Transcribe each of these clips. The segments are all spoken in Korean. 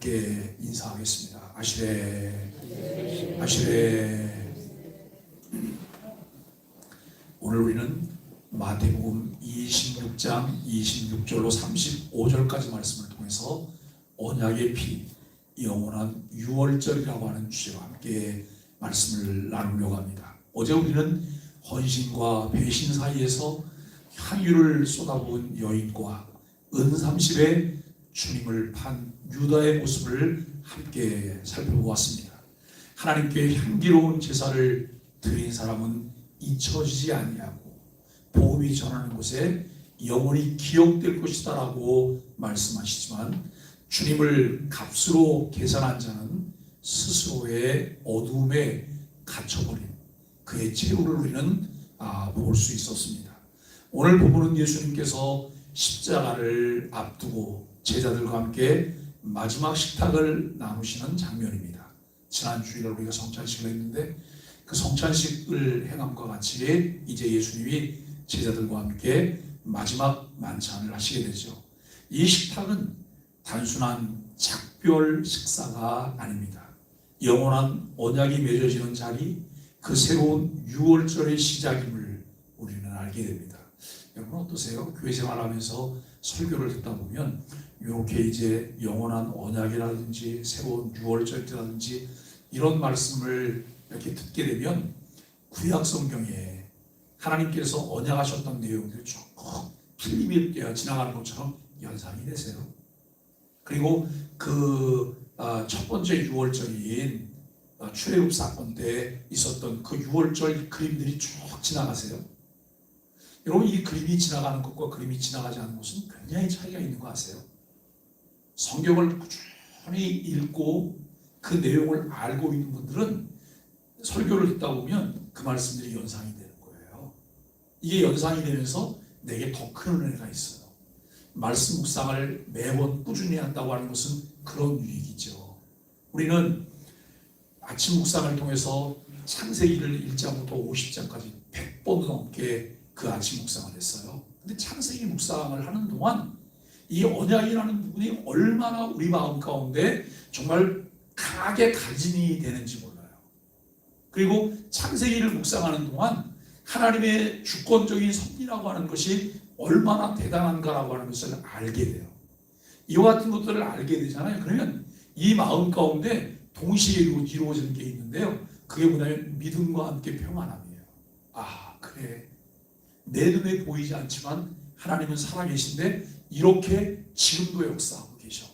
함께 인사하겠습니다. 아시레 아시레. 오늘 우리는 마태복음 26장 26절로 35절까지 말씀을 통해서 언약의 피, 영원한 유월절이라고 하는 주제와 함께 말씀을 나누려고 합니다. 어제 우리는 헌신과 배신 사이에서 향유를 쏟아부은 여인과 은 30에 주님을 판 유다의 모습을 함께 살펴보았습니다. 하나님께 향기로운 제사를 드린 사람은 잊혀지지 아니하고 복음이 전하는 곳에 영원히 기억될 것이다 라고 말씀하시지만, 주님을 값으로 계산한 자는 스스로의 어두움에 갇혀버린 그의 최후를 우리는 볼 수 있었습니다. 오늘 본문은 예수님께서 십자가를 앞두고 제자들과 함께 마지막 식탁을 나누시는 장면입니다. 지난 주일에 우리가 성찬식을 했는데, 그 성찬식을 행함과 같이 이제 예수님이 제자들과 함께 마지막 만찬을 하시게 되죠. 이 식탁은 단순한 작별 식사가 아닙니다. 영원한 언약이 맺어지는 자리, 그 새로운 유월절의 시작임을 우리는 알게 됩니다. 여러분 어떠세요? 교회 생활하면서 설교를 듣다 보면 이렇게 이제 영원한 언약이라든지 새로운 유월절이라든지 이런 말씀을 이렇게 듣게 되면 구약 성경에 하나님께서 언약하셨던 내용들이 쭉 필름이 지나가는 것처럼 연상이 되세요. 그리고 그 첫 번째 유월절인 출애굽 사건 때 있었던 그 유월절 그림들이 쭉 지나가세요. 여러분, 이 그림이 지나가는 것과 그림이 지나가지 않는 것은 굉장히 차이가 있는 거 아세요? 성경을 꾸준히 읽고 그 내용을 알고 있는 분들은 설교를 듣다 보면 그 말씀들이 연상이 되는 거예요. 이게 연상이 되면서 내게 더 큰 은혜가 있어요. 말씀 묵상을 매번 꾸준히 한다고 하는 것은 그런 유익이죠. 우리는 아침 묵상을 통해서 창세기를 1장부터 50장까지 100번 넘게 그 아침 묵상을 했어요. 근데 창세기 묵상을 하는 동안 이 언약이라는 부분이 얼마나 우리 마음 가운데 정말 강하게 각인이 되는지 몰라요. 그리고 창세기를 묵상하는 동안 하나님의 주권적인 섭리라고 하는 것이 얼마나 대단한가라고 하는 것을 알게 돼요. 이와 같은 것들을 알게 되잖아요. 그러면 이 마음 가운데 동시에 이루어지는 게 있는데요. 그게 뭐냐면 믿음과 함께 평안함이에요. 아, 그래. 내 눈에 보이지 않지만 하나님은 살아계신데 이렇게 지금도 역사하고 계셔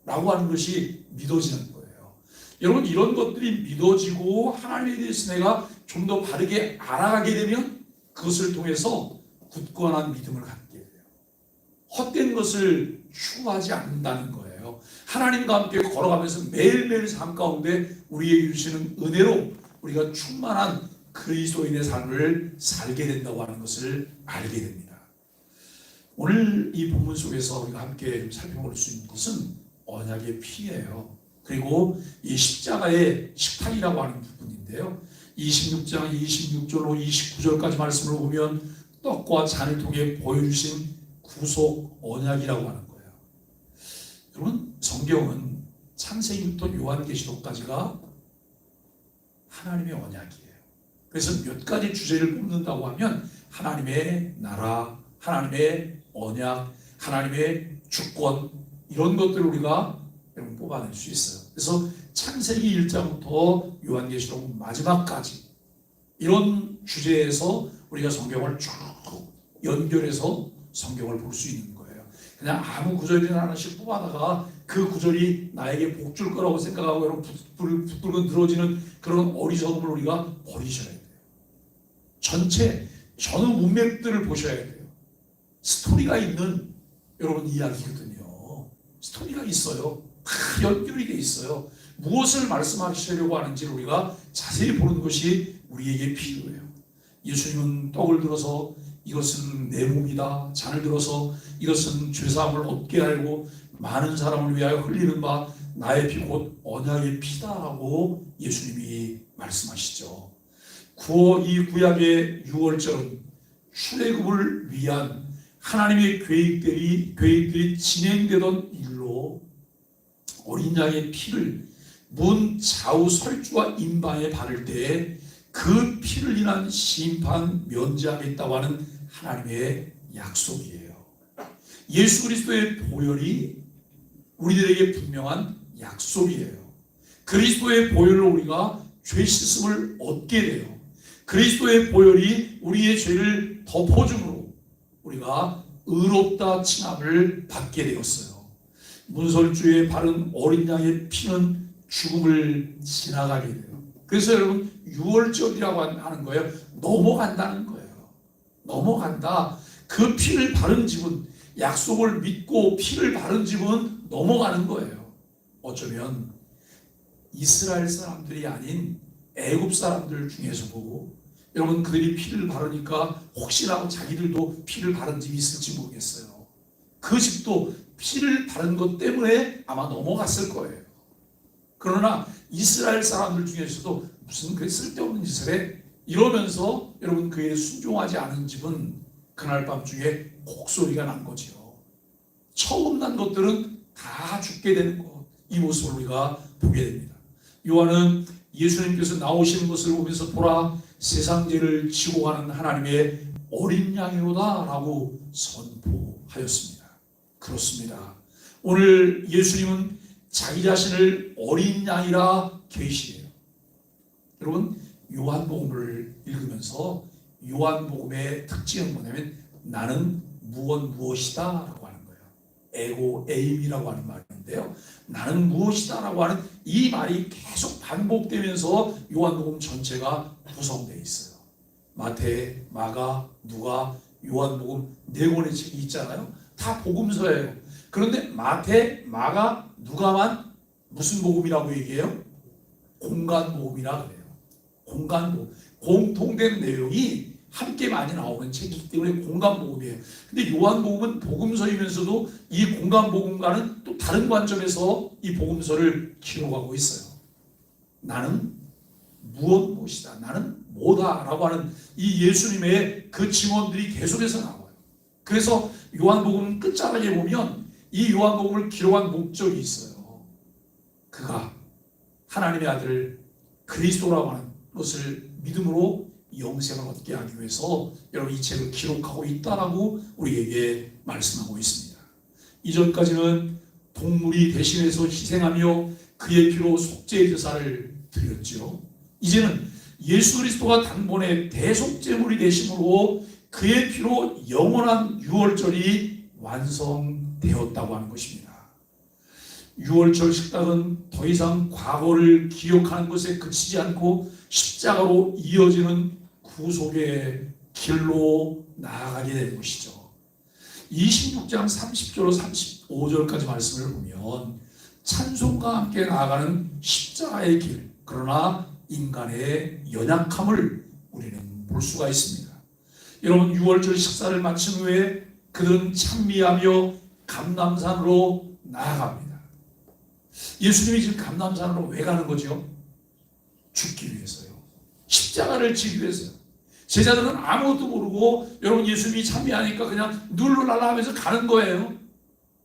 라고 하는 것이 믿어지는 거예요. 여러분, 이런 것들이 믿어지고 하나님에 대해서 내가 좀 더 바르게 알아가게 되면 그것을 통해서 굳건한 믿음을 갖게 돼요. 헛된 것을 추구하지 않는다는 거예요. 하나님과 함께 걸어가면서 매일매일 삶 가운데 우리에게 주시는 은혜로 우리가 충만한 그리스도인의 삶을 살게 된다고 하는 것을 알게 됩니다. 오늘 이 본문 속에서 우리가 함께 살펴볼 수 있는 것은 언약의 피예요. 그리고 이 십자가의 식탁이라고 하는 부분인데요. 26장 26절로 29절까지 말씀을 보면 떡과 잔을 통해 보여주신 구속 언약이라고 하는 거예요. 여러분, 성경은 창세기부터 요한계시록까지가 하나님의 언약이에요. 그래서 몇 가지 주제를 뽑는다고 하면 하나님의 나라, 하나님의 언약, 하나님의 주권, 이런 것들을 우리가 여러분 뽑아낼 수 있어요. 그래서 창세기 1장부터 요한계시록 마지막까지 이런 주제에서 우리가 성경을 쭉 연결해서 성경을 볼 수 있는 거예요. 그냥 아무 구절이나 하나씩 뽑아다가 그 구절이 나에게 복 줄 거라고 생각하고 여러분 붙들고 늘어지는 그런 어리석음을 우리가 버리셔야 돼요. 전체 전후 문맥들을 보셔야 돼요. 스토리가 있는 여러분 이야기거든요. 스토리가 있어요. 다 연결이 돼 있어요. 무엇을 말씀하시려고 하는지를 우리가 자세히 보는 것이 우리에게 필요해요. 예수님은 떡을 들어서 이것은 내 몸이다, 잔을 들어서 이것은 죄사함을 얻게 알고 많은 사람을 위하여 흘리는 바 나의 피 곧 언약의 피다라고 예수님이 말씀하시죠. 이 구약의 유월절은 출애굽을 위한 하나님의 계획들이 진행되던 일로 어린 양의 피를 문 좌우 설주와 임방에 바를 때에 그 피를 인한 심판 면제하겠다고 하는 하나님의 약속이에요. 예수 그리스도의 보혈이 우리들에게 분명한 약속이에요. 그리스도의 보혈로 우리가 죄 씻음을 얻게 돼요. 그리스도의 보혈이 우리의 죄를 덮어줌으로 우리가 의롭다 칭함을 받게 되었어요. 문설주에 바른 어린 양의 피는 죽음을 지나가게 돼요. 그래서 여러분 유월절이라고 하는 거예요. 넘어간다는 거예요. 넘어간다. 그 피를 바른 집은, 약속을 믿고 피를 바른 집은 넘어가는 거예요. 어쩌면 이스라엘 사람들이 아닌 애굽 사람들 중에서도 여러분 그들이 피를 바르니까 혹시나 자기들도 피를 바른 집이 있을지 모르겠어요. 그 집도 피를 바른 것 때문에 아마 넘어갔을 거예요. 그러나 이스라엘 사람들 중에서도 무슨 그 쓸데없는 짓을 해? 이러면서 여러분 그에 순종하지 않은 집은 그날 밤중에 곡소리가 난 거죠. 처음 난 것들은 다 죽게 되는 것, 이 모습을 우리가 보게 됩니다. 요한은 예수님께서 나오시는 것을 보면서 보라, 세상 죄를 지고 가는 하나님의 어린 양이로다 라고 선포하였습니다. 그렇습니다. 오늘 예수님은 자기 자신을 어린 양이라 계시해요. 여러분 요한복음을 읽으면서 요한복음의 특징은 뭐냐면 나는 무엇이다 라고 하는 거예요. 에고 에임이라고 하는 말인데요. 나는 무엇이다 라고 하는 이 말이 계속 반복되면서 요한복음 전체가 구성되어 있어요. 마태, 마가, 누가, 요한복음 네 권의 책이 있잖아요. 다 복음서예요. 그런데 마태, 마가, 누가만 무슨 복음이라고 얘기해요? 공간복음이라 그래요. 공간복음. 공통된 내용이 함께 많이 나오는 책이기 때문에 공간복음이에요. 근데 요한복음은 복음서이면서도 이 공간복음과는 또 다른 관점에서 이 복음서를 기록하고 있어요. 나는 무엇이다, 나는 뭐다 라고 하는 이 예수님의 그 증언들이 계속해서 나와요. 그래서 요한복음 끝자락에 보면 이 요한복음을 기록한 목적이 있어요. 그가 하나님의 아들 그리스도라고 하는 것을 믿음으로 영생을 얻게 하기 위해서 여러분 이 책을 기록하고 있다라고 우리에게 말씀하고 있습니다. 이전까지는 동물이 대신해서 희생하며 그의 피로 속죄의 제사를 드렸죠. 이제는 예수 그리스도가 단번에 대속제물이 되심으로 그의 피로 영원한 유월절이 완성되었다고 하는 것입니다. 유월절 식탁은 더 이상 과거를 기억하는 것에 그치지 않고 십자가로 이어지는 구속의 길로 나아가게 되는 것이죠. 26장 30절로 35절까지 말씀을 보면 찬송과 함께 나아가는 십자가의 길, 그러나 인간의 연약함을 우리는 볼 수가 있습니다. 여러분 유월절 식사를 마친 후에 그들은 찬미하며 감람산으로 나아갑니다. 예수님이 지금 감람산으로 왜 가는 거죠? 죽기 위해서요. 십자가를 지기 위해서요. 제자들은 아무것도 모르고 여러분 예수님이 찬미하니까 그냥 룰루랄라 하면서 가는 거예요.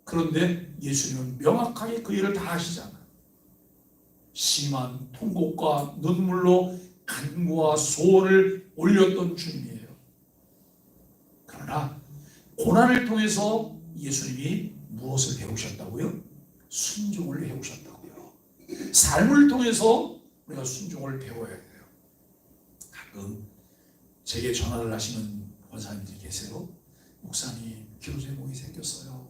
그런데 예수님은 명확하게 그 일을 다 하시잖아요. 심한 통곡과 눈물로 간구와 소원을 올렸던 주님이에요. 그러나 고난을 통해서 예수님이 무엇을 배우셨다고요? 순종을 배우셨다고요. 삶을 통해서 우리가 순종을 배워야 돼요. 가끔 제게 전화를 하시는 권사님들이 계세요. 목사님, 기도제목이 생겼어요.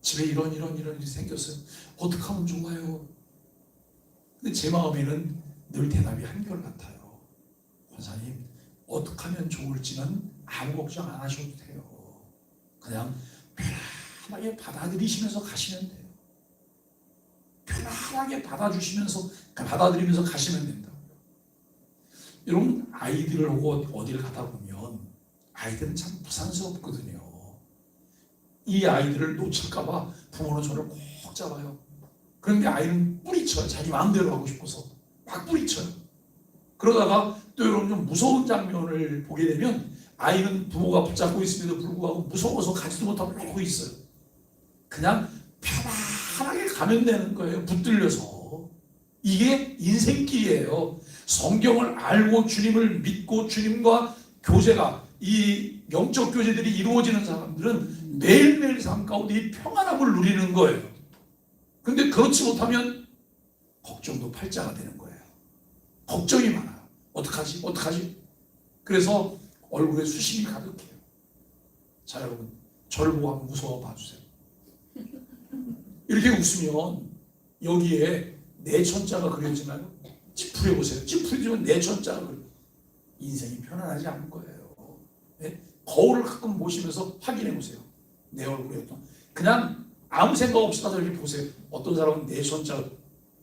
집에 이런 일이 생겼어요. 어떻게 하면 좋아요? 근데 제 마음에는 늘 대답이 한결같아요. 권사님, 어떻게 하면 좋을지는 아무 걱정 안 하셔도 돼요. 그냥 편안하게 받아들이시면서 가시면 돼요. 편안하게 받아들이면서 가시면 된다고요. 여러분 아이들을 보고 어디를 가다 보면 아이들은 참 부산스럽거든요. 이 아이들을 놓칠까봐 부모는 손을 꼭 잡아요. 그런데 아이는 뿌리쳐요. 자기 마음대로 하고 싶어서 막 뿌리쳐요. 그러다가 또 여러분 좀 무서운 장면을 보게 되면 아이는 부모가 붙잡고 있음에도 불구하고 무서워서 가지도 못하고 이러고 있어요. 그냥 편안하게 편안하게 가면 되는 거예요. 붙들려서. 이게 인생길이에요. 성경을 알고 주님을 믿고 주님과 교제가, 이 영적 교제들이 이루어지는 사람들은 매일매일 삶 가운데 이 평안함을 누리는 거예요. 근데 그렇지 못하면 걱정도 팔자가 되는 거예요. 걱정이 많아요. 어떡하지? 어떡하지? 그래서 얼굴에 수심이 가득해요. 자, 여러분, 저를 보고 한번 무서워 봐주세요. 이렇게 웃으면 여기에 내천자가 그려지나요? 찌푸려 보세요. 찌푸리면 내천자가 그려. 인생이 편안하지 않은 거예요. 네? 거울을 가끔 보시면서 확인해 보세요. 내 얼굴에 어떤, 그냥 아무 생각 없이 가서 이렇게 보세요. 어떤 사람은 내천자,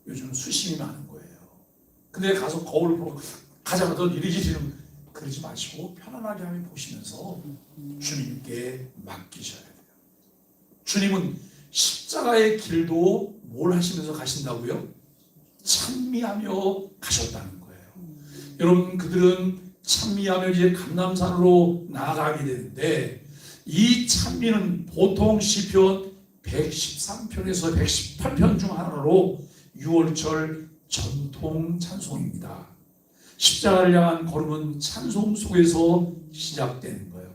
요즘 수심이 많은 거예요. 근데 가서 거울을 보고 가자마자 이리저리 그러지 마시고 편안하게 한번 보시면서 주님께 맡기셔야 돼요. 주님은 십자가의 길도 뭘 하시면서 가신다고요? 찬미하며 가셨다는 거예요. 여러분, 그들은 찬미하며 이제 감람산으로 나아가게 되는데, 이 찬미는 보통 시편 113편에서 118편 중 하나로 6월절 전통 찬송입니다. 십자가를 향한 걸음은 찬송 속에서 시작되는 거예요.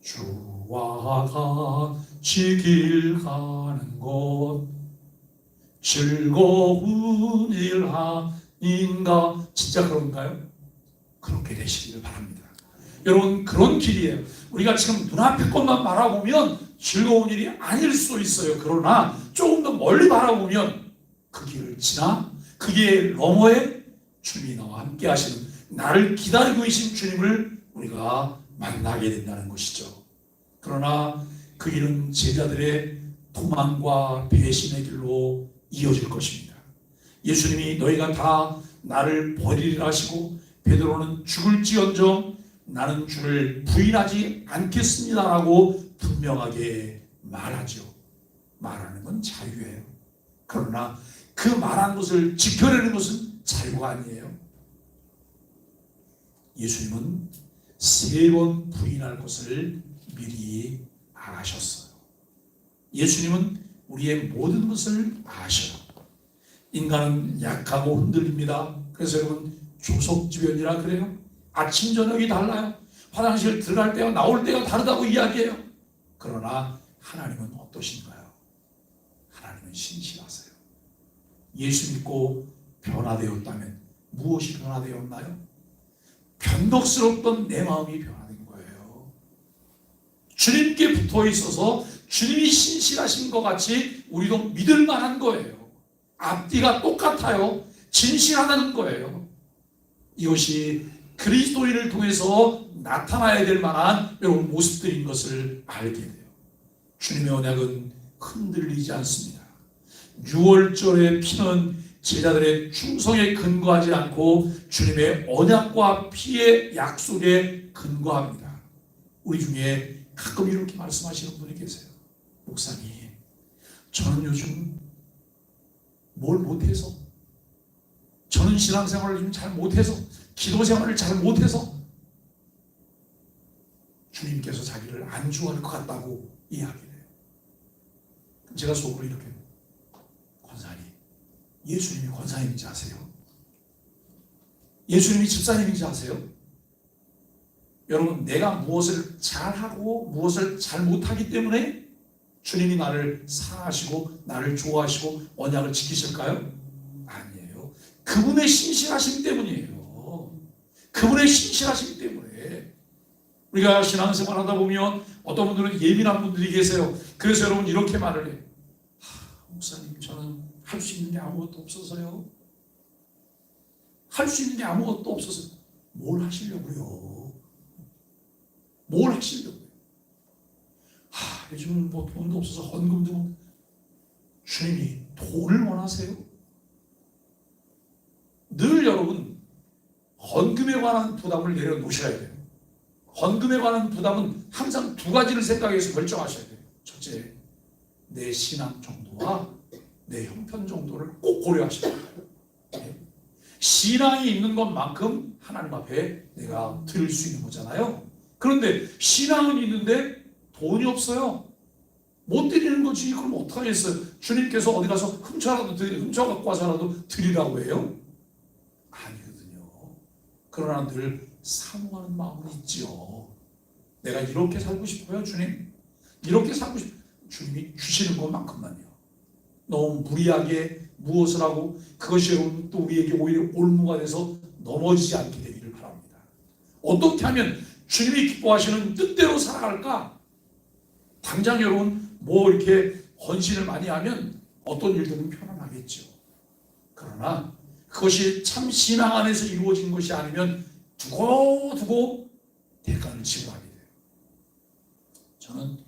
주와 같이 길 가는 곳 즐거운 일 아닌가. 진짜 그런가요? 그렇게 되시기를 바랍니다. 여러분, 그런 길이에요. 우리가 지금 눈앞의 것만 바라보면 즐거운 일이 아닐 수 있어요. 그러나 조금 더 멀리 바라보면 그 길을 지나 그 길 너머에 주님이 나와 함께 하시는, 나를 기다리고 계신 주님을 우리가 만나게 된다는 것이죠. 그러나 그 길은 제자들의 도망과 배신의 길로 이어질 것입니다. 예수님이 너희가 다 나를 버리리라 하시고, 베드로는 죽을지언정 나는 주를 부인하지 않겠습니다라고 분명하게 말하죠. 말하는 건 자유예요. 그러나 그 말한 것을 지켜내는 것은 자유가 아니에요. 예수님은 3번 부인할 것을 미리 아셨어요. 예수님은 우리의 모든 것을 아셔요. 인간은 약하고 흔들립니다. 그래서 여러분, 조석지변이라 그래요. 아침 저녁이 달라요. 화장실 들어갈 때와 나올 때가 다르다고 이야기해요. 그러나 하나님은 어떠신가요? 하나님은 신실하세요. 예수 믿고 변화되었다면 무엇이 변화되었나요? 변덕스럽던 내 마음이 변화된 거예요. 주님께 붙어 있어서 주님이 신실하신 것 같이 우리도 믿을 만한 거예요. 앞뒤가 똑같아요. 진실하다는 거예요. 이것이 그리스도인을 통해서 나타나야 될 만한 여러분 모습들인 것을 알게 돼요. 주님의 언약은 흔들리지 않습니다. 6월절의 피는 제자들의 충성에 근거하지 않고 주님의 언약과 피의 약속에 근거합니다. 우리 중에 가끔 이렇게 말씀하시는 분이 계세요. 목사님, 저는 요즘 뭘 못해서, 저는 신앙생활을 좀 잘 못해서, 기도생활을 잘 못해서 주님께서 자기를 안주할 것 같다고 이야기해요. 제가 속으로 이렇게, 권사님, 예수님이 권사님인지 아세요? 예수님이 집사님인지 아세요? 여러분, 내가 무엇을 잘하고 무엇을 잘 못하기 때문에 주님이 나를 사랑하시고 나를 좋아하시고 언약을 지키실까요? 아니에요. 그분의 신실하심 때문이에요. 그분의 신실하심 때문에. 우리가 신앙생활 하다 보면 어떤 분들은 예민한 분들이 계세요. 그래서 여러분 이렇게 말을 해요. 목사님, 저는 할 수 있는 게 아무것도 없어서요. 할 수 있는 게 아무것도 없어서. 뭘 하시려고요? 뭘 하시려고요? 요즘은 뭐 돈도 없어서 헌금도. 주님이 돈을 원하세요? 늘 여러분 헌금에 관한 부담을 내려놓으셔야 돼요. 헌금에 관한 부담은 항상 2가지를 생각해서 결정하셔야 돼요. 첫째, 내 신앙 정도와 내 형편 정도를 꼭 고려하셔야 돼요. 신앙이 있는 것만큼 하나님 앞에 내가 드릴 수 있는 거잖아요. 그런데 신앙은 있는데 돈이 없어요. 못 드리는 거지. 그럼 어떡하겠어요? 주님께서 어디 가서 훔쳐 갖고 와서라도 드리라고 해요? 아니거든요. 그러나 늘 사모하는 마음은 있지요. 내가 이렇게 살고 싶어요, 주님. 이렇게 살고 싶어요. 주님이 주시는 것만큼만요. 너무 무리하게 무엇을 하고 그것이 또 우리에게 오히려 올무가 돼서 넘어지지 않게 되기를 바랍니다. 어떻게 하면 주님이 기뻐하시는 뜻대로 살아갈까? 당장 여러분 뭐 이렇게 헌신을 많이 하면 어떤 일들은 편안하겠죠. 그러나 그것이 참 신앙 안에서 이루어진 것이 아니면 두고두고 대가를 지불하게 돼요. 저는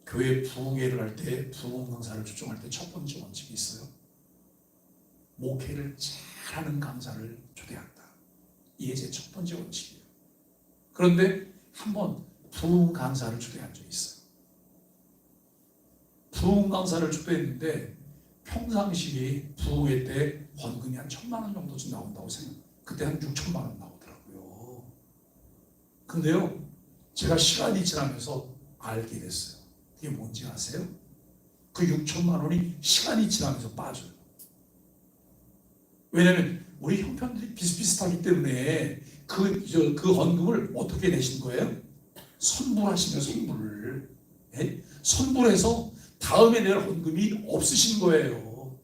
교회 부흥회를 할 때, 부흥 강사를 초청할 때 첫 번째 원칙이 있어요. 목회를 잘하는 강사를 초대한다. 이게 제 첫 번째 원칙이에요. 그런데 한번 부흥 강사를 초대한 적이 있어요. 부흥 강사를 초대했는데 평상시에 부흥회 때 헌금이 한 1,000만 원 정도쯤 나온다고 생각. 그때 한 6천만 원 나오더라고요. 근데요, 제가 시간이 지나면서 알게 됐어요. 그게 뭔지 아세요? 그 6천만 원이 시간이 지나면서 빠져요. 왜냐하면 우리 형편들이 비슷비슷하기 때문에 그 헌금을 어떻게 내신 거예요? 선불하시면 선불을. 선불해서 다음에 낼 헌금이 없으신 거예요.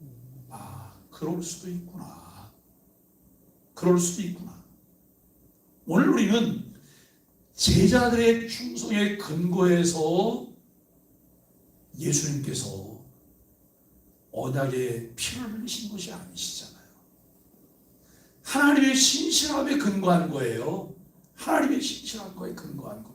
아, 그럴 수도 있구나. 그럴 수도 있구나. 오늘 우리는 제자들의 충성의 근거에서 예수님께서 언약의 피를 흘리신 것이 아니시잖아요. 하나님의 신실함에 근거한 거예요. 하나님의 신실한 거에 근거한 거.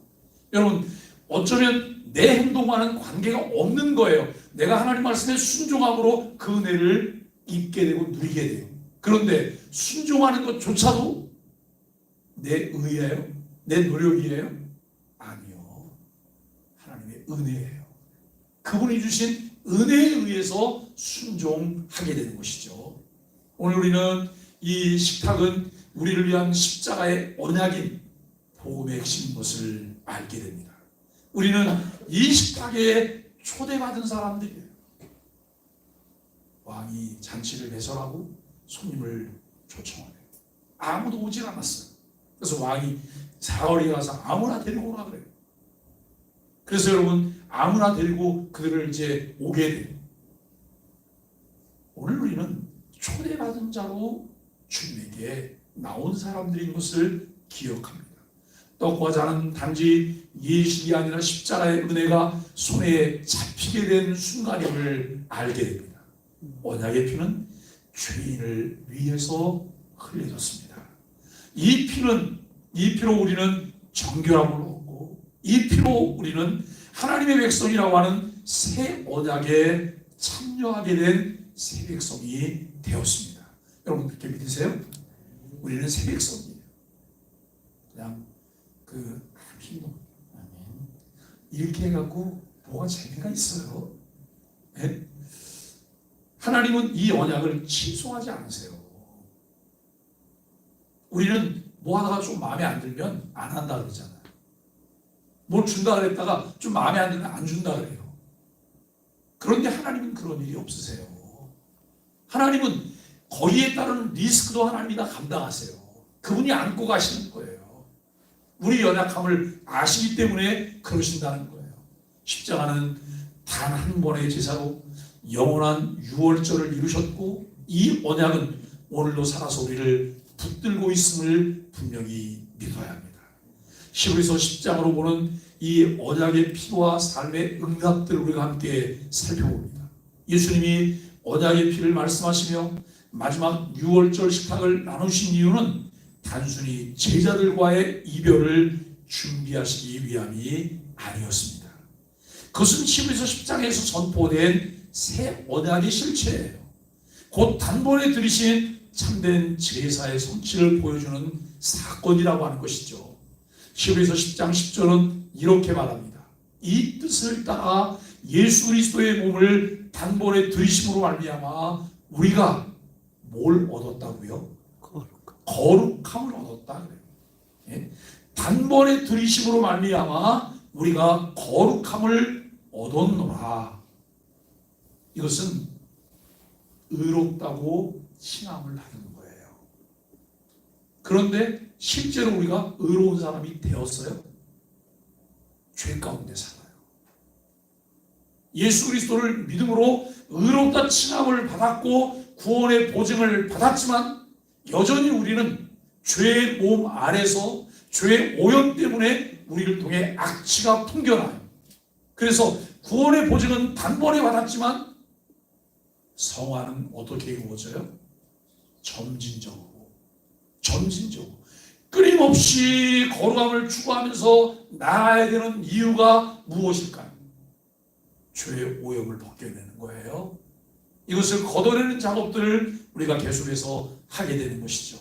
여러분, 어쩌면 내 행동과는 관계가 없는 거예요. 내가 하나님 말씀에 순종함으로 그 은혜를 입게 되고 누리게 돼요. 그런데 순종하는 것조차도 내 의예요? 내 노력이에요? 아니요. 하나님의 은혜예요. 그분이 주신 은혜에 의해서 순종하게 되는 것이죠. 오늘 우리는 이 식탁은 우리를 위한 십자가의 언약인 복음의 핵심인 것을 알게 됩니다. 우리는 이 식탁에 초대받은 사람들이에요. 왕이 잔치를 개설하고 손님을 초청하네요. 아무도 오질 않았어요. 그래서 왕이 사거리에 가서 아무나 데리고 오라 그래요. 그래서 여러분, 아무나 데리고 그들을 이제 오게 돼요. 오늘 우리는 초대받은 자로 주님에게 나온 사람들인 것을 기억합니다. 떡과 잔은 단지 예식이 아니라 십자가의 은혜가 손에 잡히게 된 순간임을 알게 됩니다. 언약의 피는 죄인을 위해서 흘려졌습니다. 이 피로 우리는 정결함을 얻고, 이 피로 우리는 하나님의 백성이라고 하는 새 언약에 참여하게 된 새 백성이 되었습니다. 여러분 그렇게 믿으세요? 우리는 새 백성이에요. 그냥 힘도 이렇게 해갖고 뭐가 재미가 있어요? 네? 하나님은 이 언약을 취소하지 않으세요. 우리는 뭐 하다가 좀 마음에 안 들면 안 한다 그러잖아요. 뭘 준다 그랬다가 좀 마음에 안 들면 안 준다 그래요. 그런데 하나님은 그런 일이 없으세요. 하나님은 거기에 따른 리스크도 하나님이 다 감당하세요. 그분이 안고 가시는 거예요. 우리 연약함을 아시기 때문에 그러신다는 거예요. 십자가는 단 한 번의 제사로 영원한 유월절을 이루셨고, 이 언약은 오늘도 살아서 우리를 붙들고 있음을 분명히 믿어야 합니다. 히브리서 10장으로 보는 이 언약의 피와 삶의 응답들을 우리가 함께 살펴봅니다. 예수님이 언약의 피를 말씀하시며 마지막 유월절 식탁을 나누신 이유는 단순히 제자들과의 이별을 준비하시기 위함이 아니었습니다. 그것은 히브리서 10장에서 선포된 새 언약의 실체예요. 곧 단번에 들이신 참된 제사의 성취를 보여주는 사건이라고 하는 것이죠. 히브리서 10장 10절은 이렇게 말합니다. 이 뜻을 따라 예수 그리스도의 몸을 단번에 들이심으로 말미암아 우리가 뭘 얻었다고요? 거룩함을 얻었다 그래요. 예? 단번에 들이심으로 말미암아 우리가 거룩함을 얻었노라. 이것은 의롭다고 칭함을 하는 거예요. 그런데 실제로 우리가 의로운 사람이 되었어요? 죄 가운데 살아요. 예수 그리스도를 믿음으로 의롭다 칭함을 받았고 구원의 보증을 받았지만 여전히 우리는 죄의 몸 안에서 죄의 오염 때문에 우리를 통해 악취가 풍겨나요. 그래서 구원의 보증은 단번에 받았지만 성화는 어떻게 이루어져요? 점진적으로 끊임없이 거룩함을 추구하면서 나아가야 되는 이유가 무엇일까요? 죄의 오염을 벗겨내는 거예요. 이것을 걷어내는 작업들을 우리가 계속해서 하게 되는 것이죠.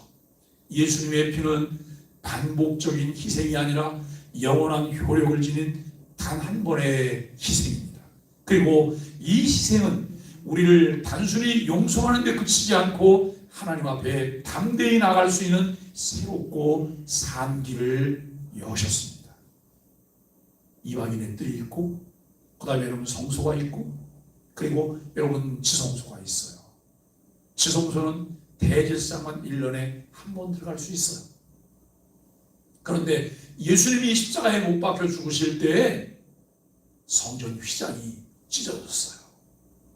예수님의 피는 반복적인 희생이 아니라 영원한 효력을 지닌 단 한 번의 희생입니다. 그리고 이 희생은 우리를 단순히 용서하는 데 그치지 않고 하나님 앞에 담대히 나갈 수 있는 새롭고 산 길을 여셨습니다. 이방인의 뜰이 있고, 그 다음에 여러분 성소가 있고, 그리고 여러분 지성소가 있어요. 지성소는 대제사장만 1년에 한 번 들어갈 수 있어요. 그런데 예수님이 십자가에 못 박혀 죽으실 때에 성전 휘장이 찢어졌어요.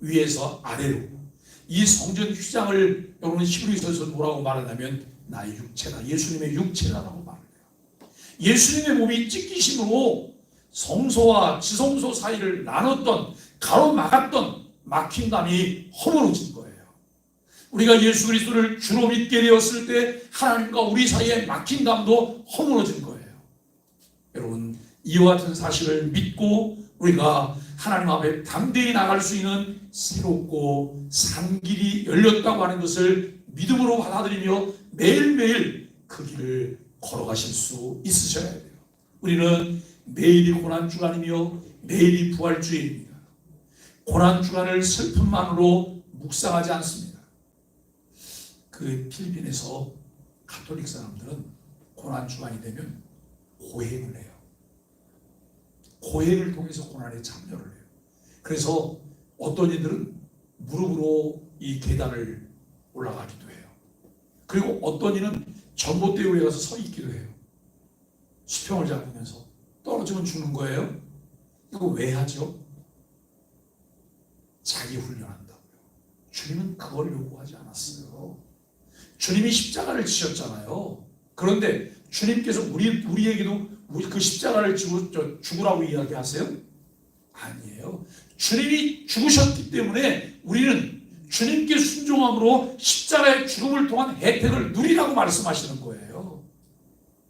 위에서 아래로. 이 성전 휘장을 여러분 히브리서에서 뭐라고 말하냐면 나의 육체다, 예수님의 육체다라고 말해요. 예수님의 몸이 찢기심으로 성소와 지성소 사이를 나눴던, 가로막았던 막힌 담이 허물어진 거예요. 우리가 예수 그리스도를 주로 믿게 되었을 때 하나님과 우리 사이에 막힌 담도 허물어진 거예요. 여러분, 이와 같은 사실을 믿고 우리가 하나님 앞에 담대히 나갈 수 있는 새롭고 산 길이 열렸다고 하는 것을 믿음으로 받아들이며 매일매일 그 길을 걸어가실 수 있으셔야 돼요. 우리는 매일이 고난주간이며 매일이 부활주일입니다. 고난주간을 슬픔만으로 묵상하지 않습니다. 그 필리핀에서 가톨릭 사람들은 고난주간이 되면 고행을 해요. 고행을 통해서 고난에 참여를 해요. 그래서 어떤 이들은 무릎으로 이 계단을 올라가기도 해요. 그리고 어떤 이는 전봇대 위에 가서 서 있기도 해요. 수평을 잡으면서. 떨어지면 죽는 거예요. 이거 왜 하죠? 자기 훈련한다고요. 주님은 그걸 요구하지 않았어요. 주님이 십자가를 지셨잖아요. 그런데 주님께서 우리에게도 그 십자가를 죽으라고 이야기하세요? 아니에요. 주님이 죽으셨기 때문에 우리는 주님께 순종함으로 십자가의 죽음을 통한 혜택을 누리라고 말씀하시는 거예요.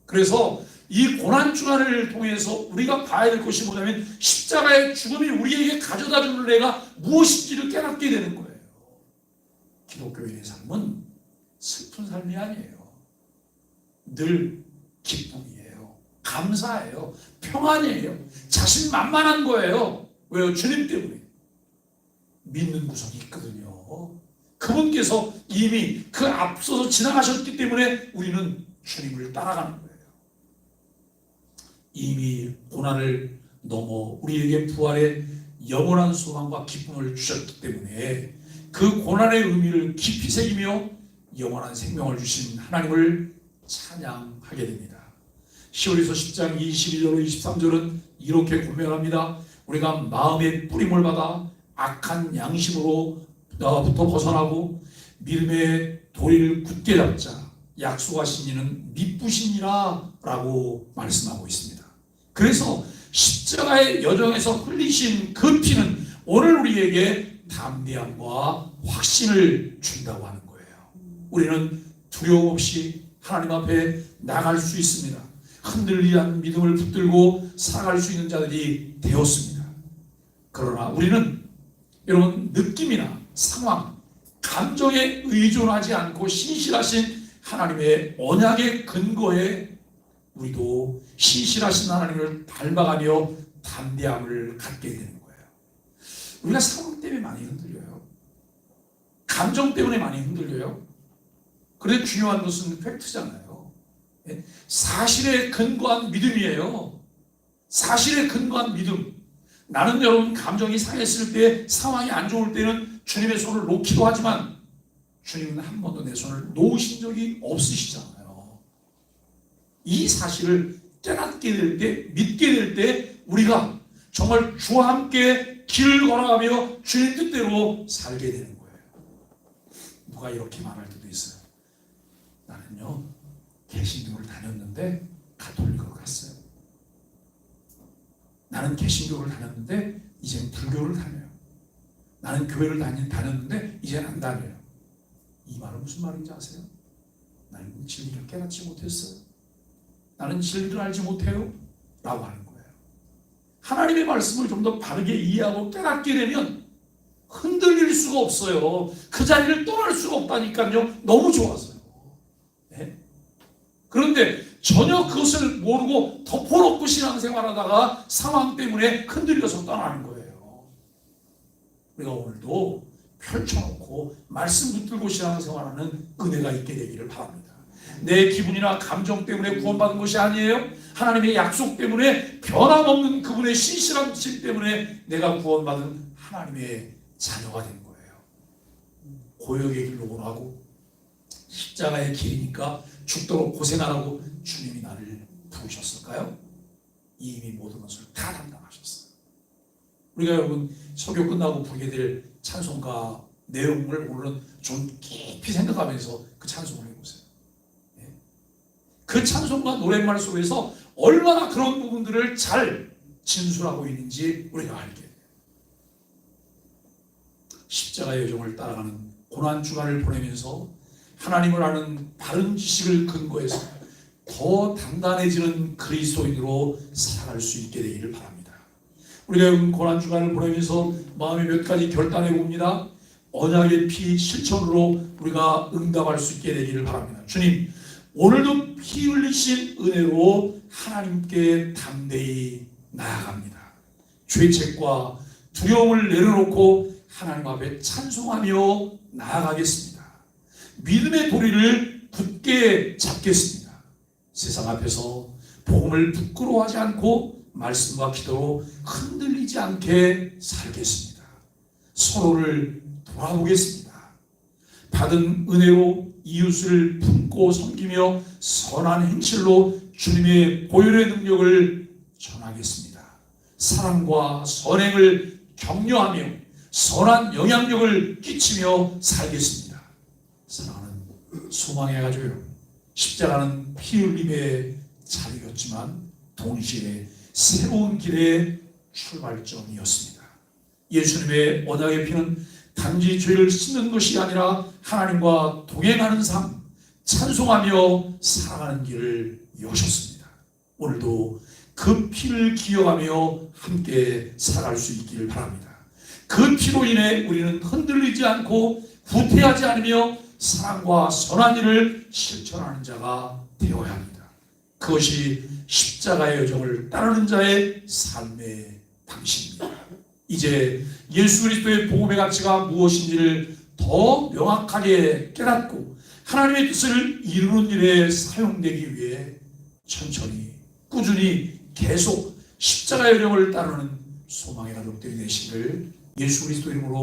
그래서 이 고난주간을 통해서 우리가 봐야 될 것이 뭐냐면 십자가의 죽음이 우리에게 가져다 주는 애가 무엇인지를 깨닫게 되는 거예요. 기독교인의 삶은 슬픈 삶이 아니에요. 늘 기쁨이에요. 감사해요. 평안이에요. 자신만만한 거예요. 왜요? 주님 때문에. 믿는 구석이 있거든요. 그분께서 이미 그 앞서서 지나가셨기 때문에 우리는 주님을 따라가는 거예요. 이미 고난을 넘어 우리에게 부활의 영원한 소망과 기쁨을 주셨기 때문에 그 고난의 의미를 깊이 새기며 영원한 생명을 주신 하나님을 찬양하게 됩니다. 히브리서 10장 22절로 23절은 이렇게 고백합니다. 우리가 마음의 뿌림을 받아 악한 양심으로부터 벗어나고 믿음의 도리를 굳게 잡자. 약속하신 이는 미쁘시니라 라고 말씀하고 있습니다. 그래서 십자가의 여정에서 흘리신 그 피는 오늘 우리에게 담대함과 확신을 준다고 하는 거예요. 우리는 두려움 없이 하나님 앞에 나갈 수 있습니다. 흔들리지 않는 믿음을 붙들고 살아갈 수 있는 자들이 되었습니다. 그러나 우리는 여러분 느낌이나 상황, 감정에 의존하지 않고 신실하신 하나님의 언약의 근거에 우리도 신실하신 하나님을 닮아가며 담대함을 갖게 되는 거예요. 우리가 상황 때문에 많이 흔들려요. 감정 때문에 많이 흔들려요. 그런데 중요한 것은 팩트잖아요. 사실에 근거한 믿음이에요. 사실에 근거한 믿음. 나는 여러분 감정이 상했을 때, 상황이 안 좋을 때는 주님의 손을 놓기도 하지만 주님은 한 번도 내 손을 놓으신 적이 없으시잖아요. 이 사실을 깨닫게 될 때, 믿게 될 때 우리가 정말 주와 함께 길을 걸어가며 주님 뜻대로 살게 되는 거예요. 누가 이렇게 말할 때도 있어요. 나는요 개신교를 다녔는데 가톨릭으로 갔어요. 나는 개신교를 다녔는데 이제는 불교를 다녀요. 나는 교회를 다녔는데 이제는 안 다녀요. 이 말은 무슨 말인지 아세요? 나는 진리를 깨닫지 못했어요. 나는 진리를 알지 못해요 라고 하는 거예요. 하나님의 말씀을 좀 더 바르게 이해하고 깨닫게 되면 흔들릴 수가 없어요. 그 자리를 떠날 수가 없다니까요. 너무 좋아서요. 네? 그런데 전혀 그것을 모르고 덮어놓고 신앙생활하다가 상황 때문에 흔들려서 떠나는 거예요. 우리가 오늘도 펼쳐놓고 말씀 붙들고 신앙생활하는 은혜가 있게 되기를 바랍니다. 내 기분이나 감정 때문에 구원받은 것이 아니에요. 하나님의 약속 때문에, 변함없는 그분의 신실한 신 때문에 내가 구원받은 하나님의 자녀가 된 거예요. 고역의 길로 오라고, 십자가의 길이니까 죽도록 고생하라고 주님이 나를 부르셨을까요? 이미 모든 것을 다 담당하셨어요. 우리가 여러분 설교 끝나고 부르게 될 찬송가 내용을 오늘은 좀 깊이 생각하면서 그 찬송을 해보세요. 그 찬송가 노랫말 속에서 얼마나 그런 부분들을 잘 진술하고 있는지 우리가 알게 돼요. 십자가의 여정을 따라가는 고난주간을 보내면서 하나님을 아는 바른 지식을 근거해서 더 단단해지는 그리스도인으로 살아갈 수 있게 되기를 바랍니다. 우리가 고난주간을 보내면서 마음에 몇 가지 결단해 봅니다. 언약의 피 실천으로 우리가 응답할 수 있게 되기를 바랍니다. 주님, 오늘도 피 흘리신 은혜로 하나님께 담대히 나아갑니다. 죄책과 두려움을 내려놓고 하나님 앞에 찬송하며 나아가겠습니다. 믿음의 도리를 굳게 잡겠습니다. 세상 앞에서 복음을 부끄러워하지 않고 말씀과 기도로 흔들리지 않게 살겠습니다. 서로를 돌아보겠습니다. 받은 은혜로 이웃을 품고 섬기며 선한 행실로 주님의 보혈의 능력을 전하겠습니다. 사랑과 선행을 격려하며 선한 영향력을 끼치며 살겠습니다. 사랑하는 소망의 가족 여러분, 십자가는 피 흘림의 자리였지만 동시에 새로운 길의 출발점이었습니다. 예수님의 언약의 피는 단지 죄를 씻는 것이 아니라 하나님과 동행하는 삶, 찬송하며 살아가는 길을 여셨습니다. 오늘도 그 피를 기억하며 함께 살아갈 수 있기를 바랍니다. 그 피로 인해 우리는 흔들리지 않고 후퇴하지 않으며 사랑과 선한 일을 실천하는 자가 되어야 합니다. 그것이 십자가의 여정을 따르는 자의 삶의 방식입니다. 이제 예수 그리스도의 복음의 가치가 무엇인지를 더 명확하게 깨닫고 하나님의 뜻을 이루는 일에 사용되기 위해 천천히 꾸준히 계속 십자가의 여정을 따르는 소망의 가족들이 되시기를 예수 그리스도 이름으로